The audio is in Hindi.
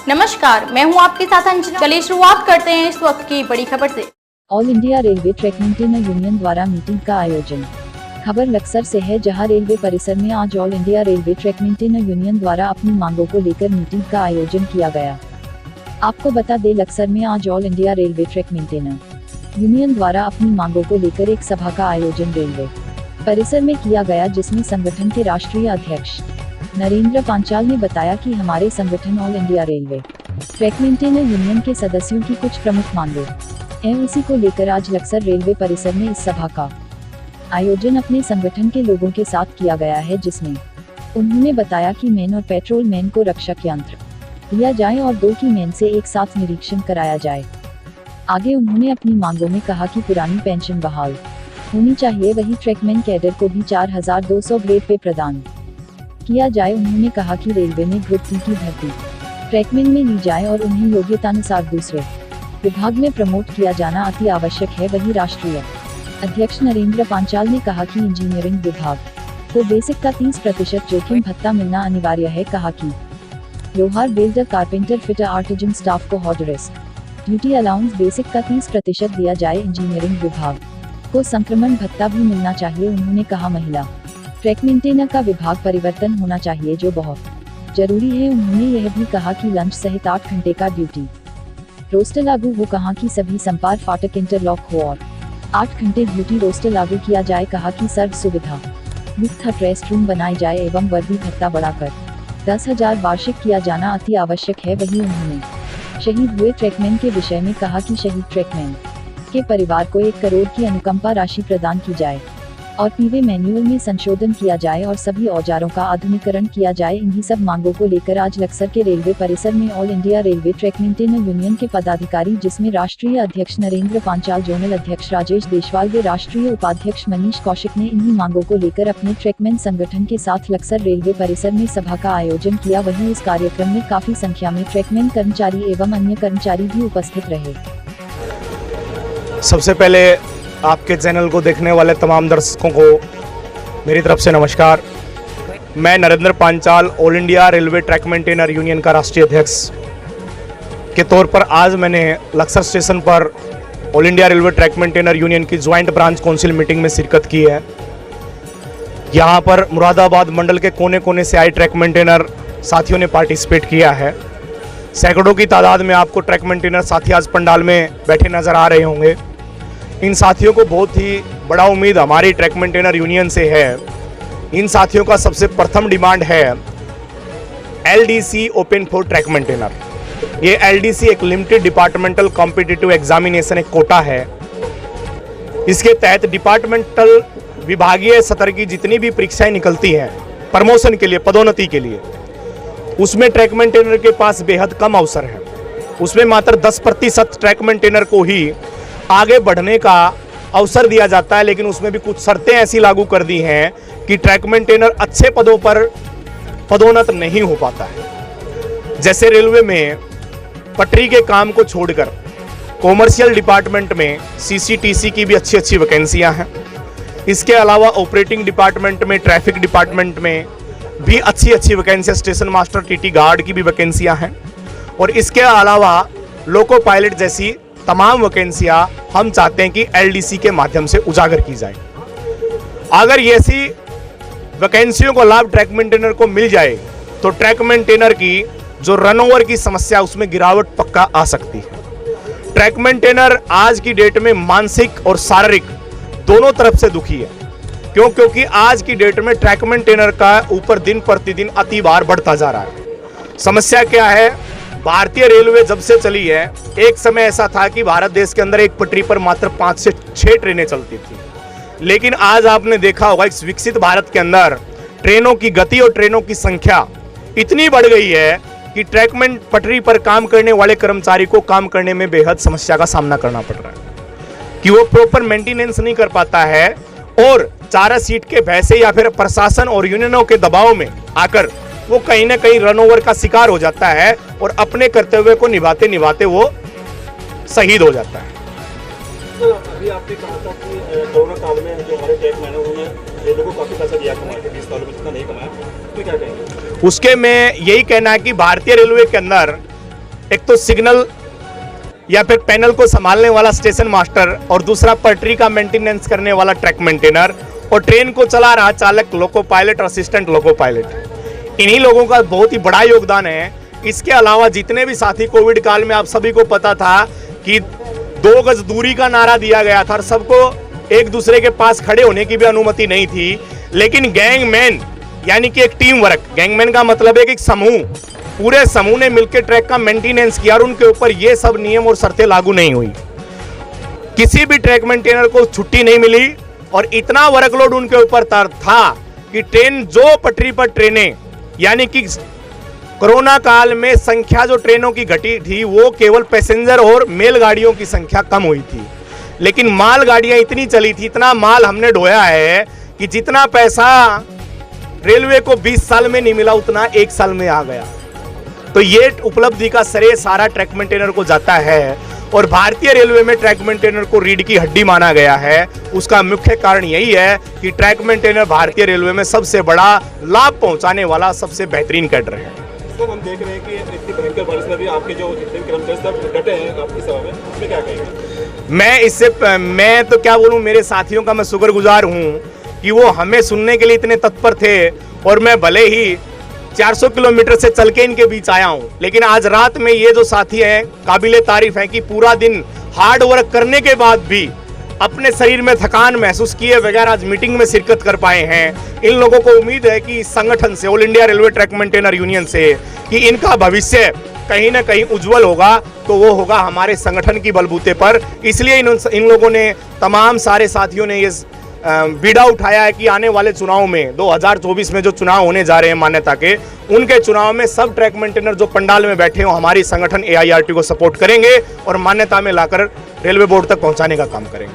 नमस्कार, मैं हूं आपके साथ अंजना। चलिए शुरुआत करते हैं इस वक्त की बड़ी खबर से। All India railway track maintainer union द्वारा मीटिंग का आयोजन। खबर लक्सर से है, जहां रेलवे परिसर में आज all India railway track maintainer union द्वारा अपनी मांगों को लेकर मीटिंग का आयोजन किया गया। आपको बता दें, लक्सर में आज all India railway track maintainer union द्वारा अपनी मांगों को लेकर एक सभा का आयोजन रेलवे परिसर में किया गया, जिसमें संगठन के राष्ट्रीय अध्यक्ष नरेंद्र पांचाल ने बताया कि हमारे संगठन all India railway track maintainer union के सदस्यों की कुछ प्रमुख मांगें हैं, उसी को लेकर आज लक्सर रेलवे परिसर में इस सभा का आयोजन अपने संगठन के लोगों के साथ किया गया है, जिसमें उन्होंने बताया कि मैन और पेट्रोल मैन को रक्षक यंत्र दिया जाए और 2 की मैन से एक साथ निरीक्षण कराया जाए। आगे उन्होंने अपनी मांगों में कहा कि पुरानी पेंशन बहाल होनी चाहिए, वही ट्रैकमैन कैडर को भी 4200 ग्रेड पे प्रदान किया जाए। उन्होंने कहा कि रेलवे में ग्रुप टी की भर्ती ट्रैकमैन में ली जाए और उन्हें योग्यतानुसार दूसरे विभाग में प्रमोट किया जाना अति आवश्यक है। वही राष्ट्रीय अध्यक्ष नरेंद्र पांचाल ने कहा कि इंजीनियरिंग विभाग को बेसिक का 30% जोखिम भत्ता मिलना अनिवार्य है। कहा कि लोहार, welder, carpenter, fitter, artisan staff को hot risk duty allowance basic का 30% दिया जाए। इंजीनियरिंग विभाग को संक्रमण भत्ता भी मिलना चाहिए। उन्होंने कहा महिला ट्रैक मेंटेनर का विभाग परिवर्तन होना चाहिए, जो बहुत जरूरी है। उन्होंने यह भी कहा कि लंच सहित 8 घंटे का ड्यूटी रोस्टर लागू हो। कहा कि सभी संपार फाटक इंटरलॉक हो और 8 घंटे ड्यूटी रोस्टर लागू किया जाए। कहा कि सर्व सुविधा युक्त हट रेस्ट रूम बनाई जाए एवं वर्दी भत्ता बढ़ाकर 10,000 वार्षिक किया जाना अति आवश्यक है। वही उन्होंने शहीद हुए ट्रैकमैन के विषय में कहा कि शहीद ट्रैकमैन के परिवार को 1 करोड़ की अनुकंपा राशि प्रदान की जाए और पीवे मैनुअल में संशोधन किया जाए और सभी औजारों का आधुनिकीकरण किया जाए। इन्हीं सब मांगों को लेकर आज लक्सर के रेलवे परिसर में all India railway track maintainer union के पदाधिकारी, जिसमें राष्ट्रीय अध्यक्ष नरेंद्र पांचाल, जोनल अध्यक्ष राजेश देशवाल व राष्ट्रीय उपाध्यक्ष मनीष कौशिक ने इन्हीं मांगों को लेकर अपने ट्रैकमैन संगठन के साथ लक्सर रेलवे परिसर में सभा का आयोजन किया। वहीं इस कार्यक्रम में काफी संख्या में ट्रैकमैन कर्मचारी एवं अन्य कर्मचारी भी उपस्थित रहे। सबसे पहले आपके चैनल को देखने वाले तमाम दर्शकों को मेरी तरफ से नमस्कार। मैं Narendra Panchal, all India railway track maintainer union का राष्ट्रीय अध्यक्ष के तौर पर आज मैंने लक्सर स्टेशन पर all India railway track maintainer union की ज्वाइंट ब्रांच काउंसिल मीटिंग में शिरकत की है। यहाँ पर मुरादाबाद मंडल के कोने कोने से आए ट्रैक मेंटेनर साथियों ने पार्टिसिपेट किया है। सैकड़ों की तादाद में आपको ट्रैक मेंटेनर साथी आज पंडाल में बैठे नजर आ रहे होंगे। इन साथियों को बहुत ही बड़ा उम्मीद हमारी ट्रैक मेंटेनर यूनियन से है। इन साथियों का सबसे प्रथम डिमांड है LDC open for track maintainer. ये LDC एक लिमिटेड डिपार्टमेंटल कॉम्पिटिटिव एग्जामिनेशन एक कोटा है। इसके तहत डिपार्टमेंटल विभागीय स्तर की जितनी भी परीक्षाएं निकलती हैं प्रमोशन के लिए, पदोन्नति के लिए, उसमें ट्रैक मेंटेनर के पास बेहद कम अवसर है। उसमें मात्र 10% ट्रैक मेंटेनर को ही आगे बढ़ने का अवसर दिया जाता है, लेकिन उसमें भी कुछ शर्तें ऐसी लागू कर दी हैं कि ट्रैक मेंटेनर अच्छे पदों पर पदोन्नत नहीं हो पाता है। जैसे रेलवे में पटरी के काम को छोड़कर कॉमर्शियल डिपार्टमेंट में CCTC की भी अच्छी वैकेंसियां हैं। इसके अलावा ऑपरेटिंग डिपार्टमेंट में, ट्रैफिक डिपार्टमेंट में भी अच्छी वैकेंसियां, स्टेशन मास्टर, TT गार्ड की भी वैकेंसियां हैं। और इसके अलावा लोको पायलट जैसी तमाम वैकेंसियां हम चाहते हैं कि LDC के माध्यम से उजागर की जाए। अगर ऐसी वैकेंसियों को लाभ ट्रैक मेंटेनर को मिल जाए तो ट्रैक मेंटेनर की जो रनओवर की समस्या, उसमें गिरावट पक्का आ सकती है। ट्रैक मेंटेनर आज की डेट में मानसिक और शारीरिक दोनों तरफ से दुखी है। क्योंकि आज की डेट में ट्रैक मेंटेनर का ऊपर दिन प्रतिदिन अतिभार बढ़ता जा रहा है। समस्या क्या है? भारतीय रेलवे जब से चली है, एक समय ऐसा था कि भारत देश के अंदर एक पटरी पर मात्र 5 से 6 ट्रेनें चलती थी। लेकिन आज आपने देखा होगा इस विकसित भारत के अंदर ट्रेनों की गति और ट्रेनों की संख्या इतनी बढ़ गई है कि ट्रैकमैन पटरी पर काम करने वाले कर्मचारी को काम करने में बेहद समस्या का सामना करना पड़ रहा है कि वो प्रॉपर मेंटेनेंस नहीं कर पाता है और चारा सीट के भय से या फिर प्रशासन और यूनियनों के दबाव में आकर वो कहीं ना कहीं रनओवर का शिकार हो जाता है और अपने कर्तव्य को निभाते निभाते वो शहीद हो जाता है। तो अभी आपने कहा था कि कोरोना काल में जो हमारे ट्रैकमैन हैं उन्होंने रेलवे को काफी पैसा दिया कमा के, 20 सालों में जितना नहीं कमाया, तो क्या कहेंगे? उसके में यही कहना है कि भारतीय रेलवे के अंदर एक तो सिग्नल या फिर पैनल को संभालने वाला स्टेशन मास्टर और दूसरा पटरी का मेंटेनेंस करने वाला ट्रैक मेंटेनर और ट्रेन को चला रहा चालक, लोको पायलट और असिस्टेंट लोको पायलट। इन्हीं लोगों का बहुत ही बड़ा योगदान है। इसके अलावा जितने भी साथी, कोविड काल में आप सभी को पता था कि 2 गज दूरी का नारा दिया गया था और सबको एक दूसरे के पास खड़े होने की भी अनुमति नहीं थी, लेकिन गैंगमैन यानी कि एक टीम वर्क, गैंगमैन का मतलब है कि एक समूह, पूरे समूह ने मिलकर ट्रैक का मेंटेनेंस किया और उनके ऊपर ये सब नियम और शर्तें लागू नहीं हुई। किसी भी ट्रैक मेंटेनर को छुट्टी नहीं मिली और इतना वर्कलोड उनके ऊपर था कि ट्रेन जो पटरी पर ट्रेनें, यानी कि कोरोना काल में संख्या जो ट्रेनों की घटी थी वो केवल पैसेंजर और मेल गाड़ियों की संख्या कम हुई थी, लेकिन माल गाड़ियां इतनी चली थी, इतना माल हमने ढोया है कि जितना पैसा रेलवे को 20 साल में नहीं मिला उतना 1 साल में आ गया। तो ये उपलब्धि का श्रेय सारा ट्रैक मेंटेनर को जाता है और भारतीय रेलवे में ट्रैक मेंटेनर को रीढ़ की हड्डी माना गया है। उसका मुख्य कारण यही है कि ट्रैक मेंटेनर भारतीय रेलवे में सबसे बड़ा लाभ पहुंचाने वाला सबसे बेहतरीन कैडर है। सर, हम देख रहे हैं कि इतनी भयंकर बारिश में भी आपके जो जितने कर्मचारी सब डटे हैं आपकी सेवा में, उसमें क्या कहेंगे? मैं तो क्या बोलूं, मेरे साथियों का मैं शुक्रगुजार हूं कि वो हमें सुनने के लिए इतने तत्पर थे और मैं भले ही 400 किलोमीटर से चल के इनके बीच आया हूं, लेकिन आज रात में ये जो साथी हैं काबिले तारीफ है कि पूरा दिन हार्ड वर्क करने के बाद भी अपने शरीर में थकान महसूस किए बगैर आज मीटिंग में शिरकत कर पाए हैं। इन लोगों को उम्मीद है कि इस संगठन से, all India railway track maintainer union से, कि इनका भविष्य कहीं ना कहीं उज्जवल होगा, तो वो होगा हमारे संगठन की बलबूते पर। इसलिए इन लोगों ने, तमाम सारे साथियों ने ये बीड़ा उठाया है कि आने वाले चुनाव में 2024 में जो चुनाव होने जा रहे हैं मान्यता के, उनके चुनाव में सब ट्रैक मेंटेनर जो पंडाल में बैठे हो हमारी संगठन AIRT को सपोर्ट करेंगे और मान्यता में लाकर रेलवे बोर्ड तक पहुंचाने का काम करेंगे।